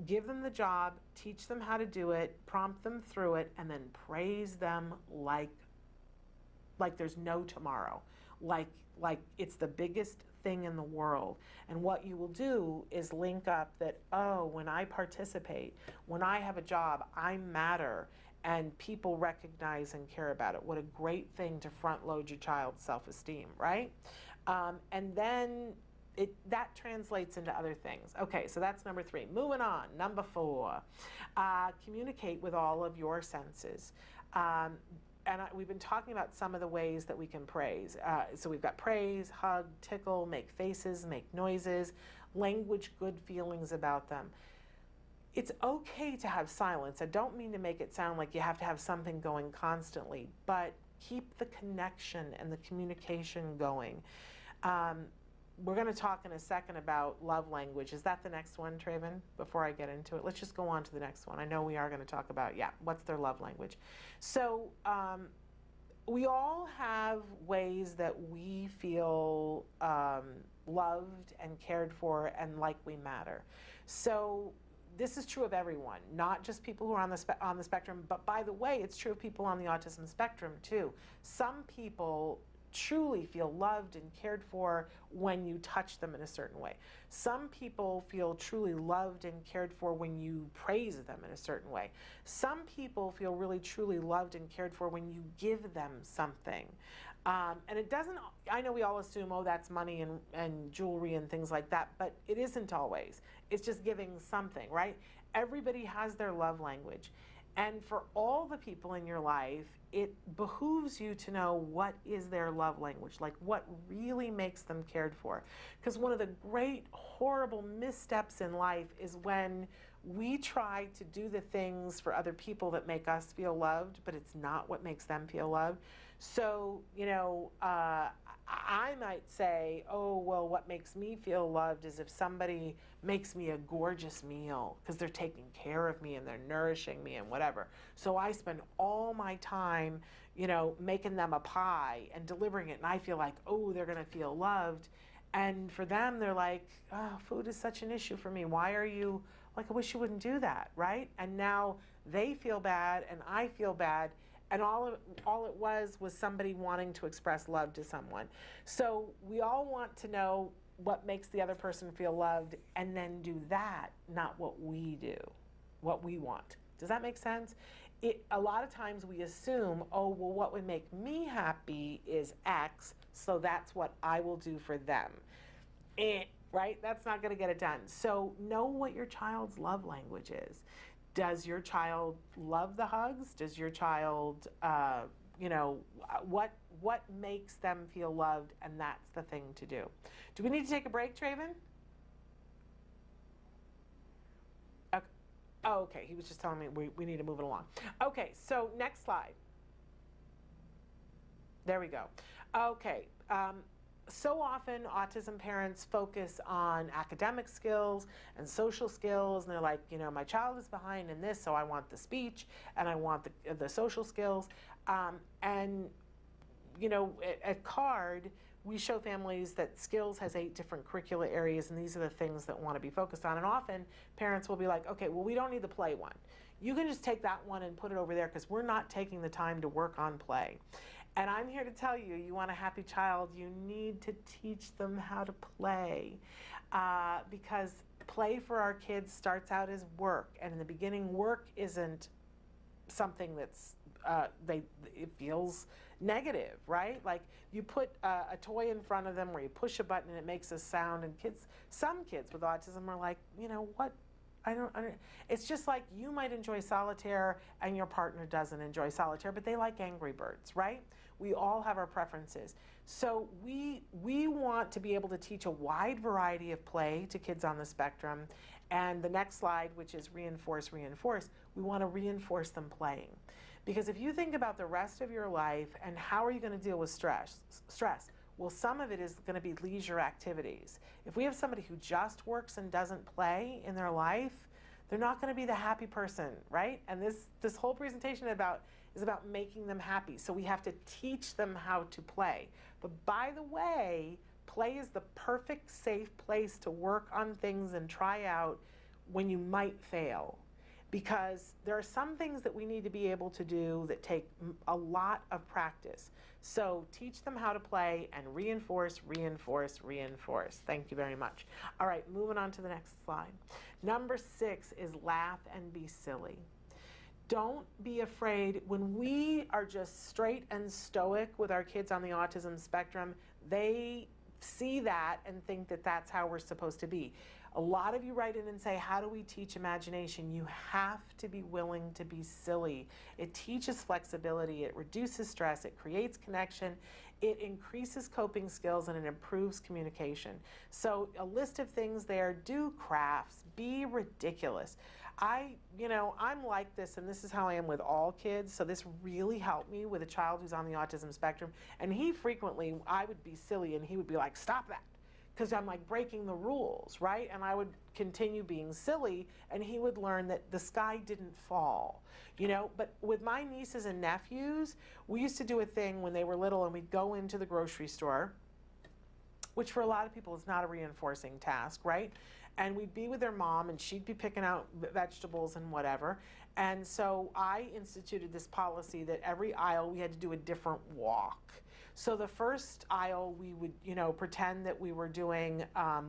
Give them the job, teach them how to do it, prompt them through it, and then praise them like there's no tomorrow. Like it's the biggest thing in the world. And what you will do is link up that, oh, when I participate, when I have a job, I matter, and people recognize and care about it. What a great thing to front load your child's self-esteem, right? And then that translates into other things. Okay, so that's number 3. Moving on, number 4, communicate with all of your senses. We've been talking about some of the ways that we can praise. So we've got praise, hug, tickle, make faces, make noises, language good feelings about them. It's okay to have silence. I don't mean to make it sound like you have to have something going constantly, but keep the connection and the communication going. We're going to talk in a second about love language. Is that the next one, Traven, before I get into it? Let's just go on to the next one. I know we are going to talk about, what's their love language. So we all have ways that we feel loved and cared for and like we matter. So this is true of everyone, not just people who are on the spectrum, but by the way, it's true of people on the autism spectrum too. Some people truly feel loved and cared for when you touch them in a certain way. Some people feel truly loved and cared for when you praise them in a certain way. Some people feel really truly loved and cared for when you give them something. And it doesn't, I know we all assume, oh, that's money and jewelry and things like that, but it isn't always. It's just giving something, right? Everybody has their love language. And for all the people in your life, it behooves you to know what is their love language, like what really makes them cared for. Because one of the great, horrible missteps in life is when we try to do the things for other people that make us feel loved, but it's not what makes them feel loved. So, I might say, oh, well, what makes me feel loved is if somebody makes me a gorgeous meal because they're taking care of me and they're nourishing me and whatever. So I spend all my time, making them a pie and delivering it. And I feel like, oh, they're going to feel loved. And for them, they're like, oh, food is such an issue for me. Why are you, like, I wish you wouldn't do that, right? And now they feel bad and I feel bad. And all it was somebody wanting to express love to someone. So we all want to know what makes the other person feel loved, and then do that, not what we do, what we want. Does that make sense? A lot of times we assume, oh, well, what would make me happy is X, so that's what I will do for them. Right? That's not going to get it done. So know what your child's love language is. Does your child love the hugs? Does your child, what makes them feel loved? And that's the thing to do. Do we need to take a break, Traven? Okay. Oh, okay. He was just telling me we need to move it along. Okay, so next slide. There we go. Okay. So often autism parents focus on academic skills and social skills, and they're like, my child is behind in this, so I want the speech and I want the social skills. At CARD, we show families that skills has 8 different curricular areas, and these are the things that want to be focused on. And often parents will be like, okay, well, we don't need the play one. You can just take that one and put it over there because we're not taking the time to work on play. And I'm here to tell you, you want a happy child, you need to teach them how to play. Because play for our kids starts out as work. And in the beginning, work isn't something that's, it feels negative, right? Like you put a toy in front of them where you push a button and it makes a sound, and some kids with autism are like, what? It's just like you might enjoy solitaire and your partner doesn't enjoy solitaire, but they like Angry Birds, right? We all have our preferences. So we want to be able to teach a wide variety of play to kids on the spectrum. And the next slide, which is reinforce, we want to reinforce them playing. Because if you think about the rest of your life and how are you going to deal with stress? Well, some of it is going to be leisure activities. If we have somebody who just works and doesn't play in their life, they're not going to be the happy person, right? And this whole presentation is about making them happy. So we have to teach them how to play. But by the way, play is the perfect safe place to work on things and try out when you might fail. Because there are some things that we need to be able to do that take a lot of practice. So teach them how to play and reinforce. Thank you very much. All right, moving on to the next slide. Number 6 is laugh and be silly. Don't be afraid. When we are just straight and stoic with our kids on the autism spectrum, they see that and think that that's how we're supposed to be. A lot of you write in and say, how do we teach imagination? You have to be willing to be silly. It teaches flexibility, it reduces stress, it creates connection, it increases coping skills, and it improves communication. So a list of things there: do crafts, be ridiculous. I'm like this, and this is how I am with all kids, so this really helped me with a child who's on the autism spectrum. And he frequently, I would be silly and he would be like, stop that. Because I'm like breaking the rules, right? And I would continue being silly, and he would learn that the sky didn't fall, But with my nieces and nephews, we used to do a thing when they were little, and we'd go into the grocery store, which for a lot of people is not a reinforcing task, right? And we'd be with their mom, and she'd be picking out vegetables and whatever. And so I instituted this policy that every aisle we had to do a different walk. So the first aisle, we would, pretend that we were doing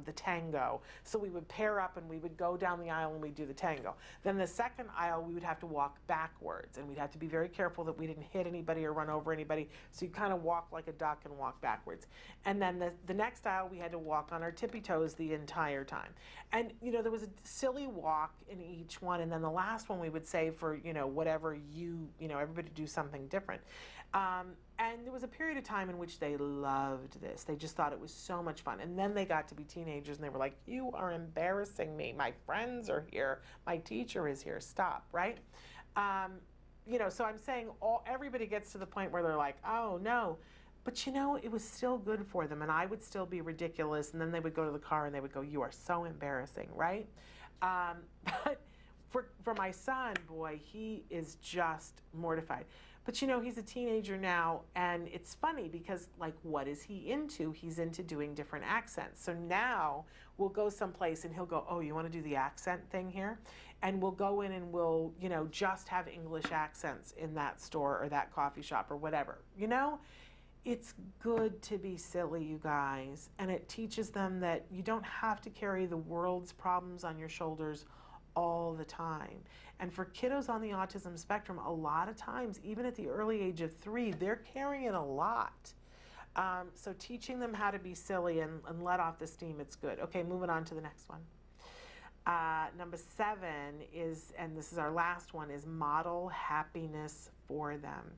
the tango. So we would pair up and we would go down the aisle and we'd do the tango. Then the second aisle, we would have to walk backwards, and we'd have to be very careful that we didn't hit anybody or run over anybody. So you kind of walk like a duck and walk backwards. And then the next aisle, we had to walk on our tippy toes the entire time. And, there was a silly walk in each one. And then the last one we would say for, whatever everybody do something different. And there was a period of time in which they loved this. They just thought it was so much fun. And then they got to be teenagers and they were like, you are embarrassing me. My friends are here. My teacher is here. Stop, right? So I'm saying everybody gets to the point where they're like, oh no. But it was still good for them, and I would still be ridiculous. And then they would go to the car and they would go, you are so embarrassing, right? But for my son, boy, he is just mortified. But he's a teenager now, and it's funny because, like, what is he into? He's into doing different accents. So now we'll go someplace and he'll go, oh, you want to do the accent thing here? And we'll go in and we'll, just have English accents in that store or that coffee shop or whatever. It's good to be silly, you guys, and it teaches them that you don't have to carry the world's problems on your shoulders all the time. And for kiddos on the autism spectrum, a lot of times, even at the early age of 3, they're carrying a lot. So teaching them how to be silly and let off the steam, it's good. Okay, moving on to the next one. Number 7 is, and this is our last one, is model happiness for them.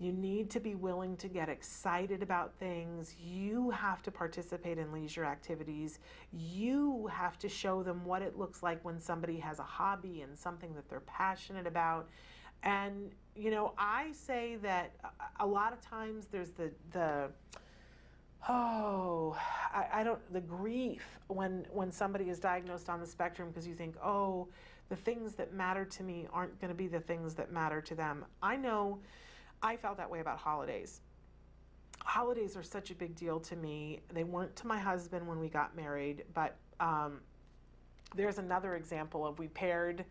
You need to be willing to get excited about things. You have to participate in leisure activities. You have to show them what it looks like when somebody has a hobby and something that they're passionate about. And, you know, I say that a lot of times there's the grief when somebody is diagnosed on the spectrum, because you think, oh, the things that matter to me aren't going to be the things that matter to them. I know I felt that way about holidays. Holidays are such a big deal to me. They weren't to my husband when we got married, but there's another example of we paired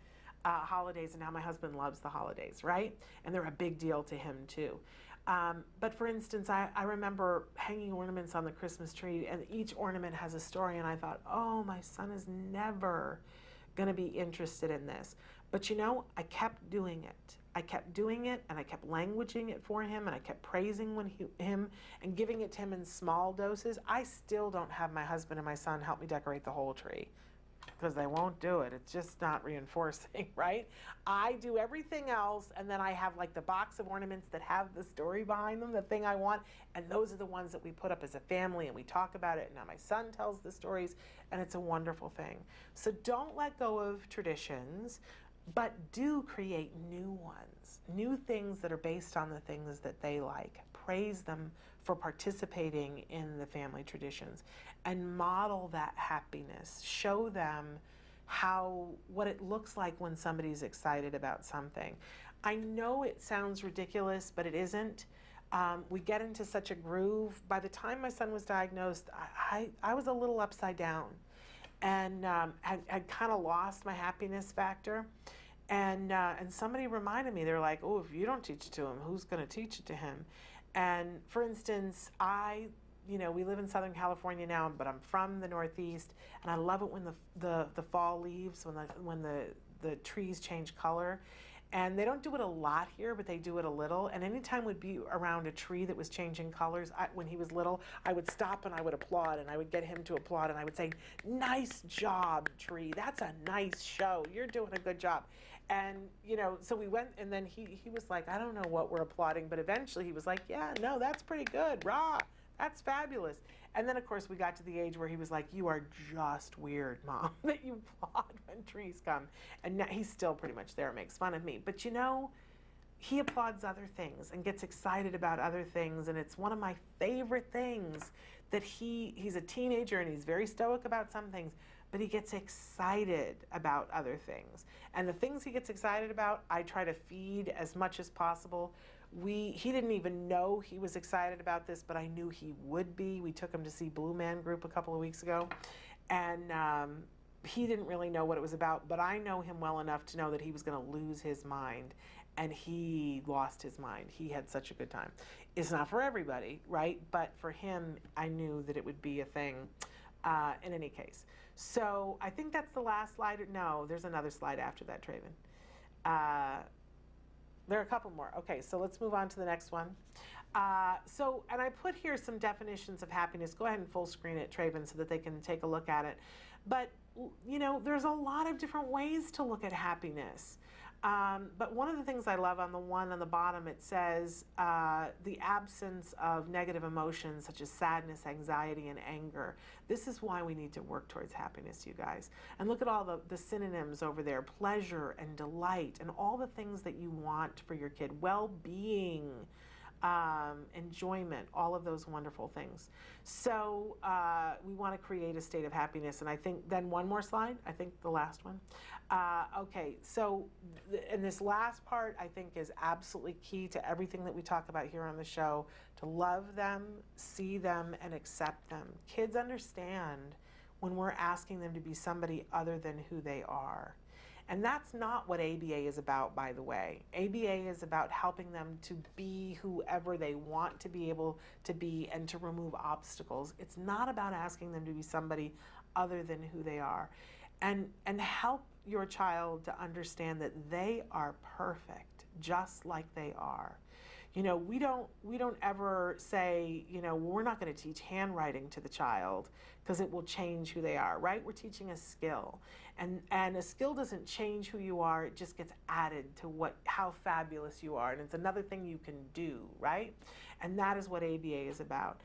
holidays, and now my husband loves the holidays, right? And they're a big deal to him too. But for instance, I remember hanging ornaments on the Christmas tree, and each ornament has a story, and I thought, oh, my son is never going to be interested in this. But you know, I kept doing it. I kept doing it, and I kept languaging it for him, and I kept praising him and giving it to him in small doses. I still don't have my husband and my son help me decorate the whole tree, because they won't do it. It's just not reinforcing, right? I do everything else, and then I have like the box of ornaments that have the story behind them, the thing I want, and those are the ones that we put up as a family, and we talk about it, and now my son tells the stories, and it's a wonderful thing. So don't let go of traditions, but do create new ones, new things that are based on the things that they like. Praise them for participating in the family traditions, and model that happiness. Show them what it looks like when somebody's excited about something. I know it sounds ridiculous, but it isn't. We get into such a groove. By the time my son was diagnosed, I was a little upside down, and had kind of lost my happiness factor. And somebody reminded me, they're like, oh, if you don't teach it to him, who's going to teach it to him? And for instance, we live in Southern California now, but I'm from the Northeast, and I love it when the fall leaves, when the trees change color. And they don't do it a lot here, but they do it a little. And anytime we'd be around a tree that was changing colors, when he was little, I would stop and I would applaud, and I would get him to applaud, and I would say, nice job, tree. That's a nice show. You're doing a good job. And, so we went, and then he was like, I don't know what we're applauding, but eventually he was like, yeah, no, that's pretty good. Rah, that's fabulous. And then, of course, we got to the age where he was like, you are just weird, Mom, that you applaud when trees come. And now he's still pretty much there, makes fun of me. But, he applauds other things and gets excited about other things. And it's one of my favorite things that he's a teenager, and he's very stoic about some things, but he gets excited about other things. And the things he gets excited about, I try to feed as much as possible. He didn't even know he was excited about this, but I knew he would be. We took him to see Blue Man Group a couple of weeks ago, and he didn't really know what it was about, but I know him well enough to know that he was going to lose his mind, and he lost his mind. He had such a good time. It's not for everybody, right? But for him, I knew that it would be a thing in any case. So I think that's the last slide. No, there's another slide after that, Traven. There are a couple more. Okay, so let's move on to the next one. And I put here some definitions of happiness. Go ahead and full screen it, Traven, so that they can take a look at it. But, there's a lot of different ways to look at happiness. But one of the things I love on the one on the bottom, it says the absence of negative emotions such as sadness, anxiety, and anger. This is why we need to work towards happiness, you guys. And look at all the synonyms over there: pleasure and delight, and all the things that you want for your kid. Well-being, enjoyment, all of those wonderful things. So we want to create a state of happiness. And I think then one more slide, I think the last one. Okay, so and this last part I think is absolutely key to everything that we talk about here on the show: to love them, see them, and accept them. Kids understand when we're asking them to be somebody other than who they are. And that's not what ABA is about, by the way. ABA is about helping them to be whoever they want to be able to be and to remove obstacles. It's not about asking them to be somebody other than who they are. And help your child to understand that they are perfect just like they are. You know, we don't ever say, you know, we're not going to teach handwriting to the child because it will change who they are, right? We're teaching a skill. And a skill doesn't change who you are, it just gets added to how fabulous you are. And it's another thing you can do, right? And that is what ABA is about.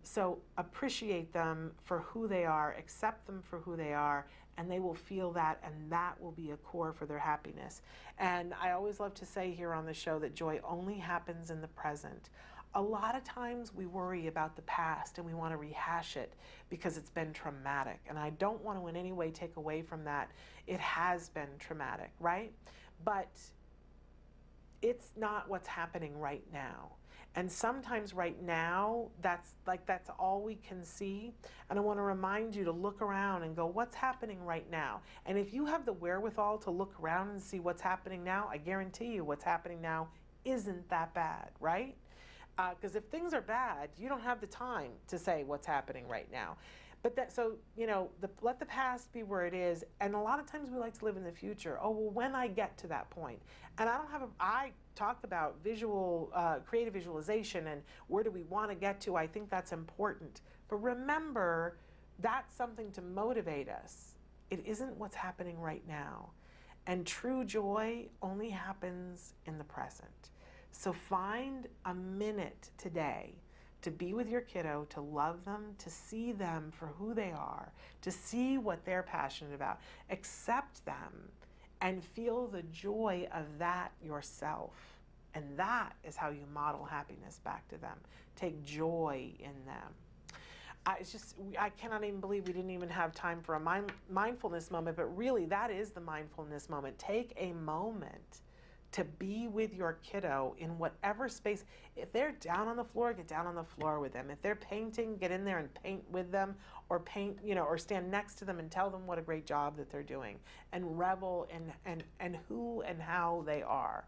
So appreciate them for who they are, accept them for who they are, and they will feel that, and that will be a core for their happiness. And I always love to say here on the show that joy only happens in the present. A lot of times we worry about the past and we want to rehash it because it's been traumatic. And I don't want to in any way take away from that. It has been traumatic, right? But it's not what's happening right now. And sometimes right now, that's all we can see. And I want to remind you to look around and go, what's happening right now? And if you have the wherewithal to look around and see what's happening now, I guarantee you what's happening now isn't that bad, right? Because if things are bad, you don't have the time to say what's happening right now. But let the past be where it is. And a lot of times we like to live in the future. Oh, well, when I get to that point. And I talked about creative visualization and where do we want to get to. I think that's important. But remember, that's something to motivate us. It isn't what's happening right now. And true joy only happens in the present. So find a minute today to be with your kiddo, to love them, to see them for who they are, to see what they're passionate about, accept them, and feel the joy of that yourself. And that is how you model happiness back to them. Take joy in them. I cannot even believe we didn't even have time for a mindfulness moment, but really that is the mindfulness moment. Take a moment to be with your kiddo in whatever space. If they're down on the floor, get down on the floor with them. If they're painting, get in there and paint with them, or paint, or stand next to them and tell them what a great job that they're doing, and revel in who and how they are,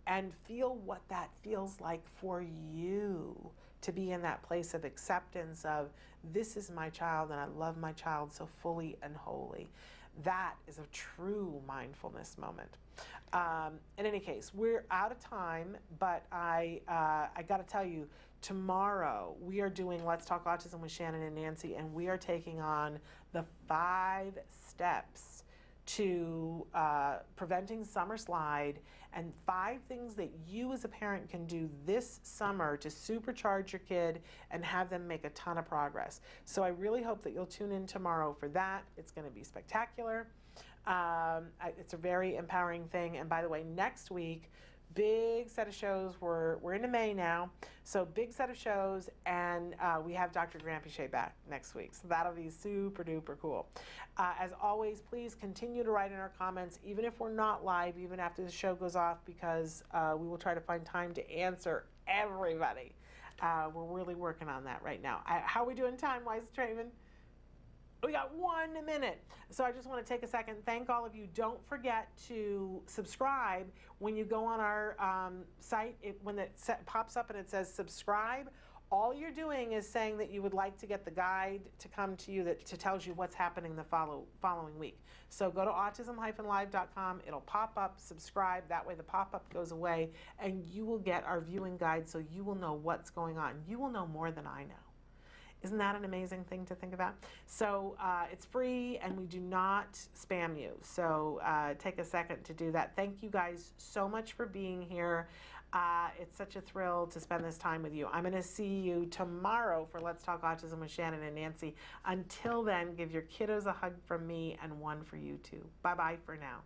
and feel what that feels like for you to be in that place of acceptance of, this is my child and I love my child so fully and wholly. That is a true mindfulness moment. In any case, we're out of time, but I got to tell you, tomorrow we are doing Let's Talk Autism with Shannon and Nancy, and we are taking on the 5 steps to preventing summer slide, and 5 things that you as a parent can do this summer to supercharge your kid and have them make a ton of progress. So I really hope that you'll tune in tomorrow for that. It's going to be spectacular. It's a very empowering thing. And by the way, next week, big set of shows. We're into May now, so big set of shows, and we have Dr. Grampiche back next week, so that'll be super duper cool. As always, please continue to write in our comments, even if we're not live, even after the show goes off, because we will try to find time to answer everybody. We're really working on that right now. How are we doing time-wise, Traven? We got 1 minute. So I just want to take a second, thank all of you. Don't forget to subscribe when you go on our site. When it pops up and it says subscribe, all you're doing is saying that you would like to get the guide to come to you that tells you what's happening the following week. So go to autism-live.com. It'll pop up, subscribe. That way the pop-up goes away, and you will get our viewing guide, so you will know what's going on. You will know more than I know. Isn't that an amazing thing to think about? So it's free, and we do not spam you. So take a second to do that. Thank you guys so much for being here. It's such a thrill to spend this time with you. I'm going to see you tomorrow for Let's Talk Autism with Shannon and Nancy. Until then, give your kiddos a hug from me and one for you too. Bye-bye for now.